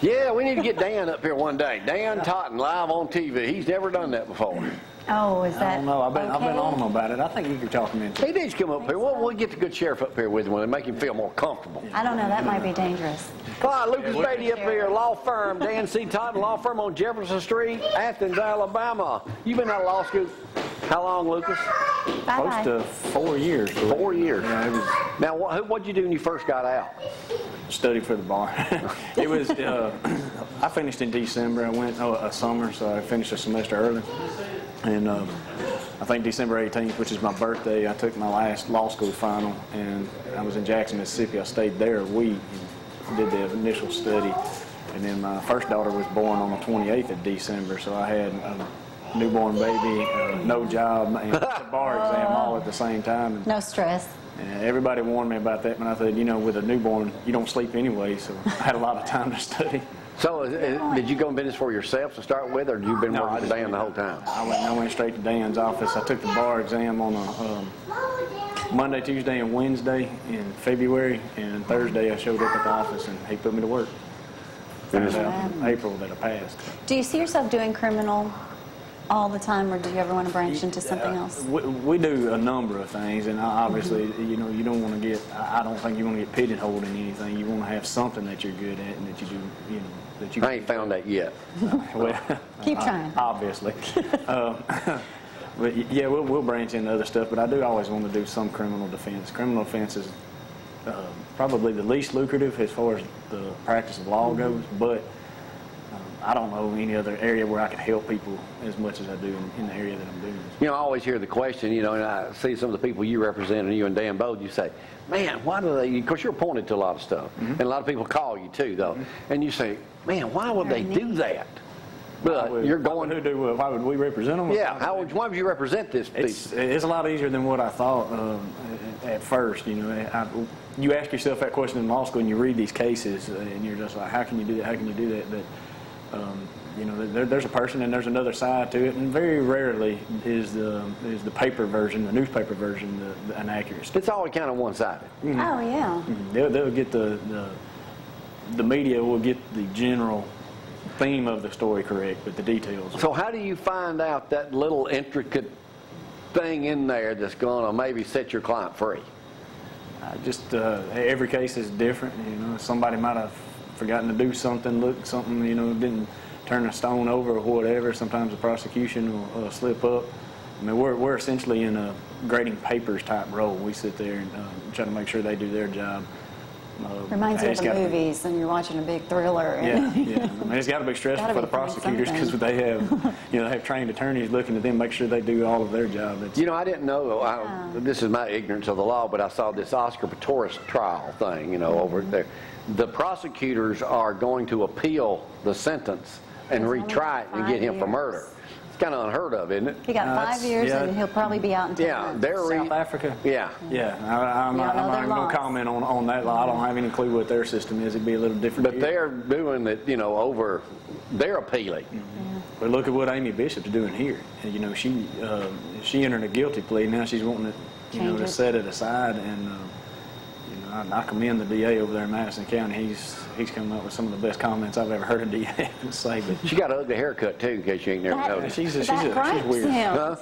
Yeah, we need to get Dan up here one day. Dan Totten live on TV. He's never done that before. Oh, is that I don't know. I've been okay? on him about it. I think you could talk him into it. He needs to come up here. We'll get the good sheriff up here with him and make him feel more comfortable. I don't know. That might be dangerous. All right, Lucas Beaty up here, law firm, Dan C. Totten Law Firm on Jefferson Street, Athens, Alabama. You've been out of law school how long, Lucas? Bye-bye. Close to 4 years. 4 years. Yeah, it was. Now, what'd you do when you first got out? Study for the bar. It was. I finished in December. I went a summer, so I finished a semester early. And I think December 18th, which is my birthday, I took my last law school final, and I was in Jackson, Mississippi. I stayed there a week and did the initial study. And then my first daughter was born on the 28th of December, so I had a newborn baby, no job, and a bar exam all at the same time. No stress. And everybody warned me about that, but I said, you know, with a newborn, you don't sleep anyway, so I had a lot of time to study. So, did you go in business for yourself to start with, or have you been working with Dan the whole time? I went straight to Dan's office. I took the bar exam on a Monday, Tuesday, and Wednesday in February, and Thursday I showed up at the office, and he put me to work. Found out in April that I passed. Do you see yourself doing criminal all the time, or do you ever want to branch into something else? We do a number of things, and obviously, you know, you don't want to get. I don't think you want to get pigeonholed in anything. You want to have something that you're good at and that you do. You know, that you. I ain't found that yet. Well, Keep trying. Obviously. But yeah, we'll branch into other stuff. But I do always want to do some criminal defense. Criminal defense is probably the least lucrative as far as the practice of law goes, but I don't know any other area where I can help people as much as I do in the area that I'm doing. You know, I always hear the question, you know, and I see some of the people you represent, and you and Dan both, you say, man, why do they, because you're appointed to a lot of stuff, and a lot of people call you too, though, and you say, man, why would they do that? But you're going to do. Why would we represent them? Yeah, why would you represent this people? It's a lot easier than what I thought at first. You know, you ask yourself that question in law school, and you read these cases, and you're just like, how can you do that? How can you do that? But you know, there's a person and there's another side to it, and very rarely is the paper version, the newspaper version, the inaccurate. It's always kind of one-sided. Mm-hmm. Oh yeah. Mm-hmm. They'll get the media will get the general theme of the story correct, but the details. So how do you find out that little intricate thing in there that's going to maybe set your client free? Just every case is different. You know, somebody might have forgotten to do something, you know, didn't turn a stone over or whatever. Sometimes the prosecution will slip up. I mean, we're essentially in a grading papers type role. We sit there and try to make sure they do their job. Reminds you of the movies, and you're watching a big thriller. Yeah, yeah. I mean, it's got to be stressful for the prosecutors because they have, you know, they have trained attorneys looking at them, make sure they do all of their job. You know, I didn't know. This is my ignorance of the law, but I saw this Oscar Pistorius trial thing, you know, over there. The prosecutors are going to appeal the sentence and retry it and get him for murder. It's kind of unheard of, isn't it? He got 5 years, and he'll probably be out in 10 months. They're South Africa. Yeah, yeah. I'm not going to comment on that law. I don't have any clue what their system is. It'd be a little different. But they're doing it, you know, they're appealing. Mm-hmm. But look at what Amy Bishop's doing here. And, you know, she entered a guilty plea. Now she's wanting to, you know, to set it aside. And you know, I commend the DA over there in Madison County. He's coming up with some of the best comments I've ever heard a DA say. But she got an ugly haircut too, in case you ain't never noticed. She's weird. Huh?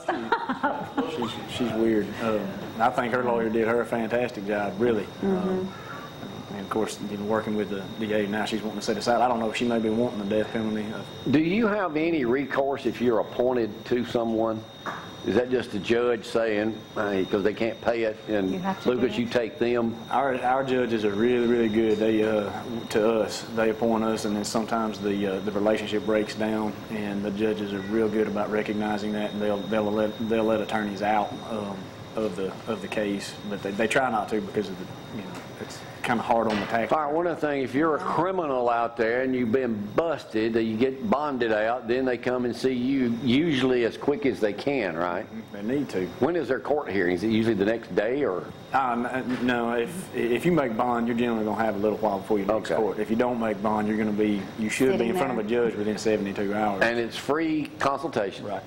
She's weird. I think her lawyer did her a fantastic job, really. Mm-hmm. And of course, you know, working with the DA now, she's wanting to set aside. I don't know if she may be wanting the death penalty. Do you have any recourse if you're appointed to someone? Is that just the judge saying, hey, because they can't pay it, and Lucas, you take them? Our judges are really, really good. They to us, they appoint us, and then sometimes the relationship breaks down, and the judges are real good about recognizing that, and they'll let attorneys out of the case, but they try not to because of the, you know, it's kind of hard on the tax. All right, one other thing, if you're a criminal out there and you've been busted, you get bonded out, then they come and see you usually as quick as they can, right? They need to. When is their court hearing? Is it usually the next day, or? No, if you make bond, you're generally going to have a little while before you next court. If you don't make bond, you should be in front of a judge within 72 hours. And it's free consultation. Right.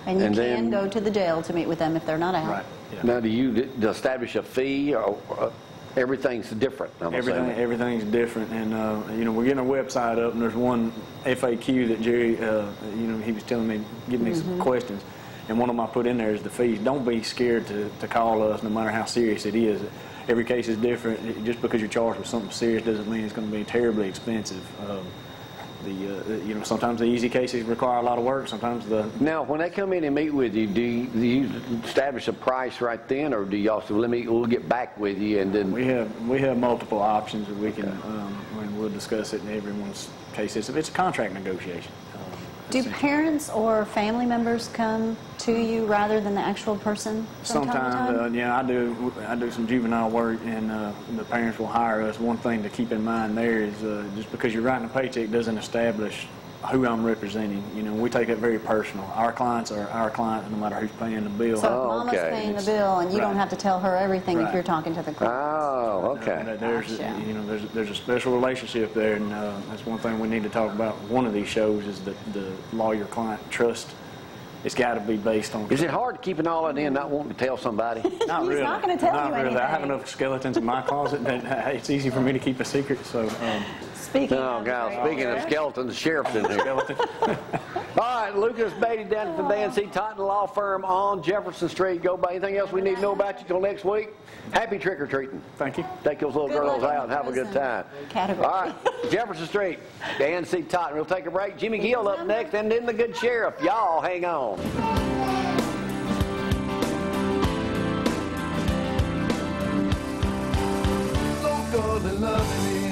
And you can go to the jail to meet with them if they're not out. Right. Yeah. Now, do you establish a fee? Or Everything's different, I'm assuming. Everything's different, and you know, we're getting our website up, and there's one FAQ that Jerry, you know, he was telling me, giving me some questions, and one of them I put in there is the fees. Don't be scared to call us, no matter how serious it is. Every case is different. Just because you're charged with something serious doesn't mean it's going to be terribly expensive. You know, sometimes the easy cases require a lot of work. Sometimes the... Now, when they come in and meet with you, do you establish a price right then, or do y'all say, we'll get back with you, and then... We have multiple options that we can, and we'll discuss it in everyone's case. It's a contract negotiation. Do parents or family members come to you rather than the actual person from time to time? Yeah, I do some juvenile work, and the parents will hire us. One thing to keep in mind there is just because you're writing a paycheck doesn't establish who I'm representing. You know, we take it very personal. Our clients are our client no matter who's paying the bill. So if Mama's paying the bill, and you don't have to tell her everything if you're talking to the client. Oh, okay. You know, there's a special relationship there, and that's one thing we need to talk about. One of these shows is the lawyer-client trust. It's got to be based on. Is it hard keeping all that in, not wanting to tell somebody? Not He's really. not going to tell you anything. I have enough skeletons in my closet that it's easy for me to keep a secret. So. Speaking of skeletons, the sheriff's in here. All right, Lucas Beaty down at the Dan C. Totten Law Firm on Jefferson Street. Go by. Anything else we need to know about you till next week? Happy trick-or-treating. Thank you. Take those little girls out and have a good time. Category. All right, Jefferson Street, Dan C. Totten. We'll take a break. Jimmy Gill up next, and then the good sheriff. Y'all hang on. Don't go to loving me.